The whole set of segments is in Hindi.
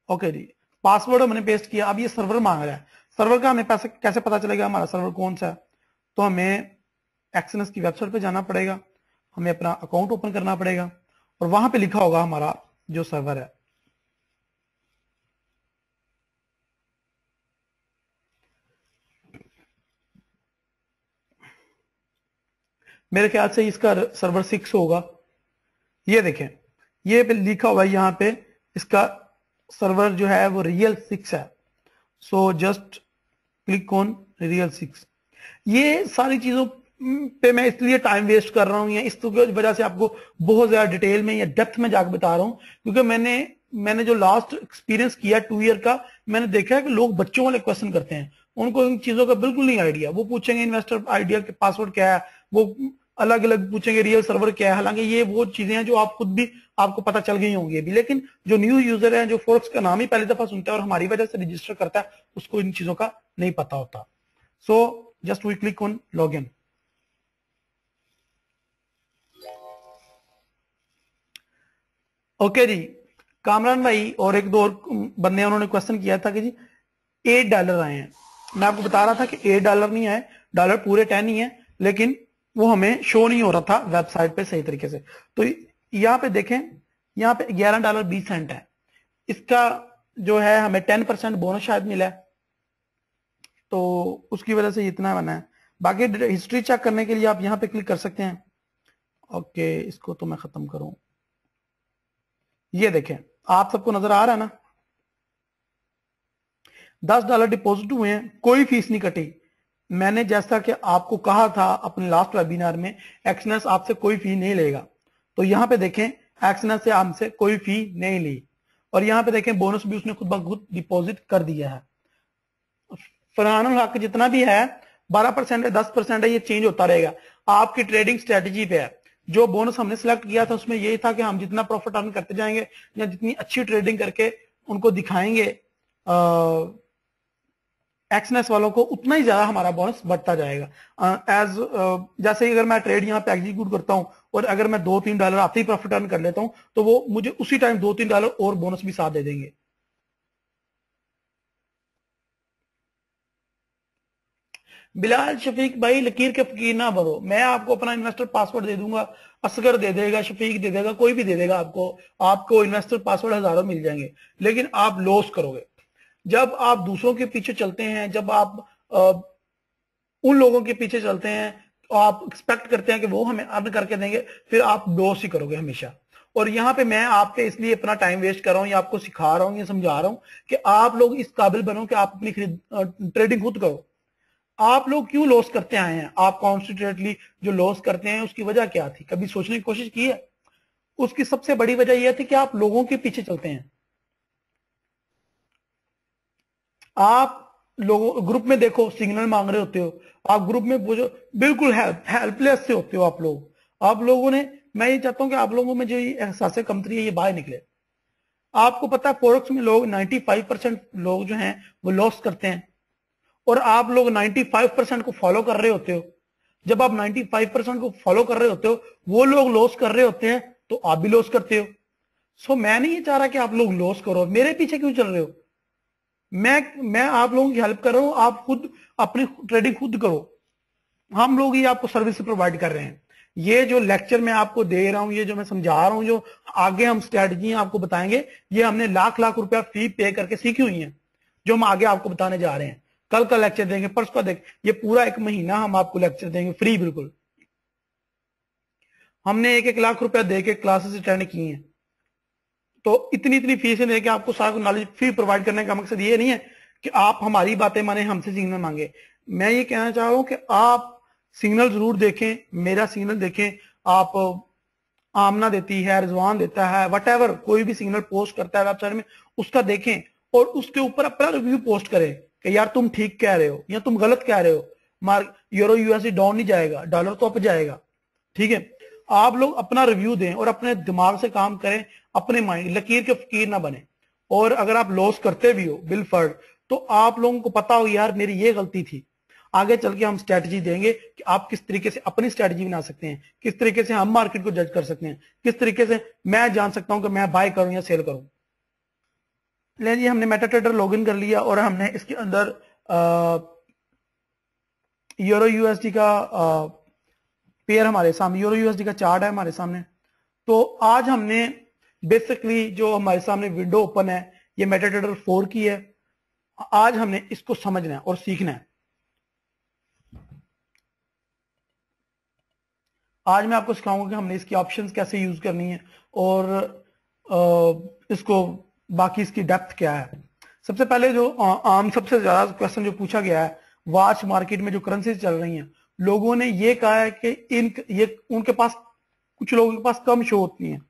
ओके जी, पासवर्ड हमने पेस्ट किया। अब ये सर्वर मांग रहा है, सर्वर का हमें पैसे कैसे पता चलेगा हमारा सर्वर कौन सा है? तो हमें एक्सएनएस की वेबसाइट पे जाना पड़ेगा, हमें अपना अकाउंट ओपन करना पड़ेगा और वहां पे लिखा होगा हमारा जो सर्वर है। मेरे ख्याल से इसका सर्वर 6 होगा। ये देखें, ये पे लिखा हुआ है यहाँ पे, इसका सर्वर जो है वो रियल 6 है। So just click on real 6। ये सारी चीजों पे मैं इसलिए टाइम वेस्ट कर रहा हूं या इस वजह से आपको बहुत ज्यादा डिटेल में या डेप्थ में जाकर बता रहा हूं, क्योंकि मैंने जो लास्ट एक्सपीरियंस किया 2 ईयर का, मैंने देखा है कि लोग बच्चों वाले क्वेश्चन करते हैं, उनको इन चीजों का बिल्कुल नहीं आइडिया। वो पूछेंगे इन्वेस्टर आइडिया के पासवर्ड क्या है, वो अलग अलग पूछेंगे रियल सर्वर क्या है। हालांकि ये वो चीजें हैं जो आप खुद भी आपको पता चल गई होंगी अभी, लेकिन जो न्यू यूजर है, जो फोर्क्स का नाम ही पहली दफा सुनता है और हमारी वजह से रजिस्टर करता है, उसको इन चीजों का नहीं पता होता। So just we click on log in. Okay जी, कामरान भाई और एक दो और बंदे उन्होंने क्वेश्चन किया था कि जी $8 आए हैं। मैं आपको बता रहा था कि $8 नहीं आए, डॉलर पूरे 10 ही है, लेकिन वो हमें शो नहीं हो रहा था वेबसाइट पे सही तरीके से। तो यहाँ पे देखें, यहाँ पे $11.20 है। इसका जो है हमें 10% बोनस शायद मिला है, तो उसकी वजह से इतना बना है। बाकी हिस्ट्री चेक करने के लिए आप यहाँ पे क्लिक कर सकते हैं। ओके, इसको तो मैं खत्म करूं। ये देखें, आप सबको नजर आ रहा है ना, $10 डिपॉजिट हुए हैं, कोई फीस नहीं कटी। मैंने जैसा कि आपको कहा था अपने लास्ट वेबिनार में, एक्सनेस आपसे कोई फी नहीं लेगा। तो यहां पे देखें, एक्सनेस से हमसे कोई फी नहीं ली, और यहां पे देखें बोनस भी उसने खुद ब खुद डिपॉजिट कर दिया है। फरहानुल हक जितना भी है 12% है, 10% है, ये चेंज होता रहेगा, आपकी ट्रेडिंग स्ट्रेटेजी पे है। जो बोनस हमने सिलेक्ट किया था उसमें यही था कि हम जितना प्रॉफिट अर्न करते जाएंगे या जितनी अच्छी ट्रेडिंग करके उनको दिखाएंगे एक्सनेस वालों को, उतना ही ज्यादा हमारा बोनस बढ़ता जाएगा। जैसे ही अगर मैं ट्रेड यहाँ पे एग्जीक्यूट करता हूँ और अगर मैं $2-3 आते ही प्रॉफिट अर्न कर लेता हूँ, तो वो मुझे उसी टाइम $2-3 और बोनस भी साथ दे देंगे। बिलाल शफीक भाई, लकीर के फकीर ना बनो, मैं आपको अपना इन्वेस्टर पासवर्ड दे दूंगा, असगर दे देगा, शफीक दे देगा, कोई भी दे देगा आपको। आपको इन्वेस्टर पासवर्ड हजारों मिल जाएंगे, लेकिन आप लॉस करोगे। जब आप दूसरों के पीछे चलते हैं, जब आप उन लोगों के पीछे चलते हैं, तो आप एक्सपेक्ट करते हैं कि वो हमें अर्न करके देंगे, फिर आप लॉस ही करोगे हमेशा। और यहाँ पे मैं आप पे इसलिए अपना टाइम वेस्ट कर रहा हूँ या आपको सिखा रहा हूँ या समझा रहा हूँ कि आप लोग इस काबिल बनो कि आप अपनी ट्रेडिंग खुद करो। आप लोग क्यों लॉस करते आए हैं? आप कॉन्स्टिट्यूटली जो लॉस करते हैं उसकी वजह क्या थी, कभी सोचने की कोशिश की है? उसकी सबसे बड़ी वजह यह थी कि आप लोगों के पीछे चलते हैं। आप लोगों ग्रुप में देखो सिग्नल मांग रहे होते हो, आप ग्रुप में पूछो, बिल्कुल हेल्पलेस से होते हो आप लोग। आप लोगों ने, मैं ये चाहता हूं कि आप लोगों में जो ये एहसास कमतरी है ये बाहर निकले। आपको पता है फॉरेक्स में लोग 95% लोग जो हैं वो लॉस करते हैं, और आप लोग 95% को फॉलो कर रहे होते हो। जब आप 95% को फॉलो कर रहे होते हो, वो लोग लॉस कर रहे होते हैं, तो आप भी लॉस करते हो। सो मैं नहीं ये चाह रहा कि आप लोग लॉस करो, मेरे पीछे क्यों चल रहे हो? मैं आप लोगों की हेल्प कर रहा हूं, आप खुद अपनी ट्रेडिंग खुद करो। हम लोग ये आपको सर्विस प्रोवाइड कर रहे हैं। ये जो लेक्चर मैं आपको दे रहा हूं, ये जो मैं समझा रहा हूं, जो आगे हम स्ट्रेटजी आपको बताएंगे, ये हमने लाख लाख रुपया फी पे करके सीखी हुई है, जो हम आगे आपको बताने जा रहे हैं। कल का लेक्चर देंगे, परसों का देख, ये पूरा 1 महीना हम आपको लेक्चर देंगे फ्री बिल्कुल। हमने 1-1 लाख रुपया दे के क्लासेस अटेंड की हैं, तो इतनी इतनी फीसें देके आपको सारा नॉलेज फ्री प्रोवाइड करने का मकसद ये नहीं है कि आप हमारी बातें माने, हमसे सिग्नल मांगे। मैं ये कहना चाह रहा हूं कि आप सिग्नल जरूर देखें, मेरा सिग्नल देखें। आप आमना देती है, रिजवान देता है, वट कोई भी सिग्नल पोस्ट करता है वेबसाइट में, उसका देखें और उसके ऊपर अपना रिव्यू पोस्ट करें कि यार तुम ठीक कह रहे हो या तुम गलत कह रहे हो। यूरो यूएसडी डाउन नहीं जाएगा, डॉलर तो अप जाएगा। ठीक है, आप लोग अपना रिव्यू दें और अपने दिमाग से काम करें, अपने माइंड, लकीर के फकीर ना बने। और अगर आप लॉस करते भी हो बिलफर्ड, तो आप लोगों को पता हो यार मेरी ये गलती थी। आगे चल के हम स्ट्रेटजी देंगे कि आप किस तरीके से अपनी स्ट्रेटजी बना सकते हैं, किस तरीके से हम मार्केट को जज कर सकते हैं, किस तरीके से मैं जान सकता हूं कि मैं बाय करूं या सेल करूं। ले जी, हमने मेटाट्रेडर लॉगिन कर लिया और हमने इसके अंदर यूरो यूएसडी का पेयर हमारे सामने, यूरो यूएसडी का चार्ट है हमारे सामने। तो आज हमने बेसिकली जो हमारे सामने विंडो ओपन है ये मेटाट्रेडर 4 की है। आज हमने इसको समझना है और सीखना है। आज मैं आपको सिखाऊंगा कि हमने इसकी ऑप्शंस कैसे यूज करनी है और इसको बाकी इसकी डेप्थ क्या है। सबसे पहले जो आम सबसे ज्यादा क्वेश्चन जो पूछा गया है, वॉच मार्केट में जो करेंसी चल रही हैं, लोगों ने ये कहा है कि ये उनके पास, कुछ लोगों के पास कम शो होती हैं।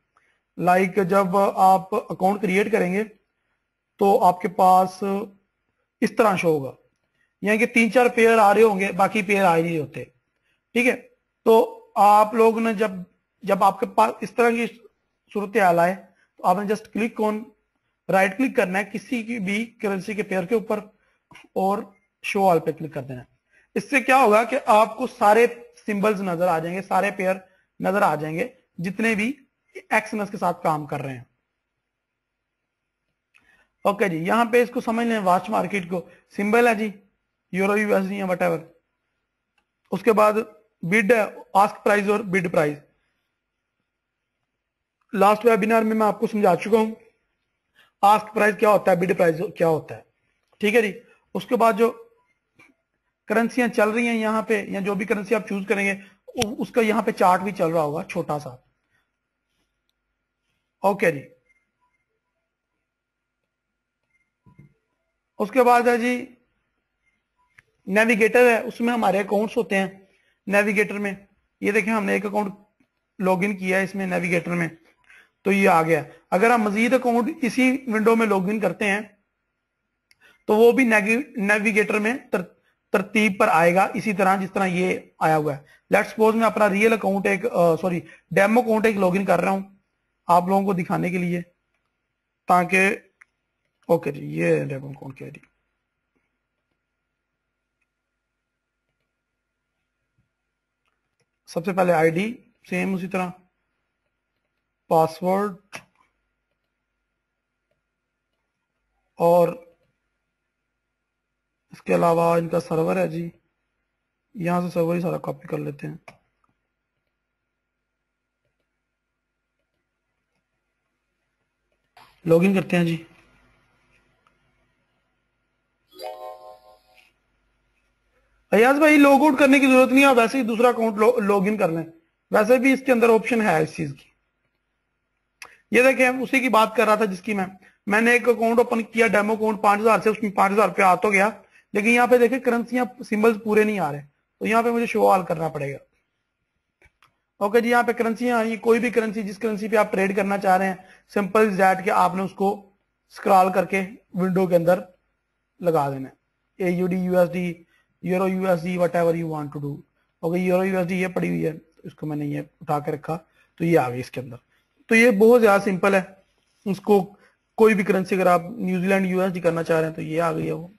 लाइक जब आप अकाउंट क्रिएट करेंगे तो आपके पास इस तरह शो होगा, यानी कि 3-4 पेयर आ रहे होंगे, बाकी पेयर आ ही नहीं होते। ठीक है, तो आप लोग ने जब आपके पास इस तरह की सूरत हाल आए तो आपने just click on, right click करना है किसी की भी करेंसी के पेयर के ऊपर और शो ऑल पे क्लिक कर देना है। इससे क्या होगा कि आपको सारे सिंबल्स नजर आ जाएंगे, सारे पेयर नजर आ जाएंगे जितने भी एक्सएमएस के साथ काम कर रहे हैं। ओके जी, यहां पे इसको समझ लें, वॉच मार्केट को सिंबल है जी यूरो यूएसडी या वट। उसके बाद बिड है, आस्क प्राइस और बिड प्राइस। लास्ट वेबिनार में मैं आपको समझा चुका हूं आस्क प्राइस क्या होता है, बिड प्राइस क्या होता है। ठीक है जी। उसके बाद जो करेंसियां चल रही हैं यहाँ पे, या जो भी करेंसी आप चूज करेंगे उसका यहाँ पे चार्ट भी चल रहा होगा छोटा सा। ओके जी। उसके बाद है जी नेविगेटर है, उसमें हमारे अकाउंट्स होते हैं। नेविगेटर में ये देखें, हमने एक अकाउंट लॉगिन किया है इसमें नेविगेटर में, तो ये आ गया। अगर हम मजीद अकाउंट इसी विंडो में लॉगिन करते हैं तो वो भी नेविगेटर में तरतीब पर आएगा, इसी तरह जिस तरह ये आया हुआ है। लेट्स सपोज मैं अपना रियल अकाउंट एक डेमो अकाउंट एक लॉगिन कर रहा हूं आप लोगों को दिखाने के लिए, ताकि ओके जी, ये डेमो अकाउंट की आईडी। सबसे पहले आईडी सेम उसी तरह, पासवर्ड और इसके अलावा इनका सर्वर है जी, यहां से सर्वर ही सारा कॉपी कर लेते हैं। लॉगिन करते हैं जी। अयाज भाई लॉग आउट करने की जरूरत नहीं है, वैसे ही दूसरा अकाउंट लॉगिन कर लें, वैसे भी इसके अंदर ऑप्शन है इस चीज की। ये देखें, उसी की बात कर रहा था जिसकी मैंने एक अकाउंट ओपन किया डेमो अकाउंट 5000 से, उसमें 5000 रुपया आ तो गया, लेकिन यहाँ पे देखें करेंसियां सिंबल्स पूरे नहीं आ रहे, तो यहाँ पे मुझे शो ऑल करना पड़ेगा। ओके जी, यहाँ पे करेंसियां आई, कोई भी करेंसी जिस करेंसी पे आप ट्रेड करना चाह रहे हैं, सिंपल इज दैट कि आपने उसको स्क्रॉल करके विंडो के अंदर लगा देना है। AUD USD euro USD whatever you want to do. Okay, euro USD ये पड़ी हुई है, इसको मैंने ये उठा के रखा तो ये आ गई इसके अंदर। तो ये बहुत ज्यादा सिंपल है। उसको कोई भी करेंसी अगर आप न्यूजीलैंड USD करना चाह रहे हैं तो ये आ गई है वो।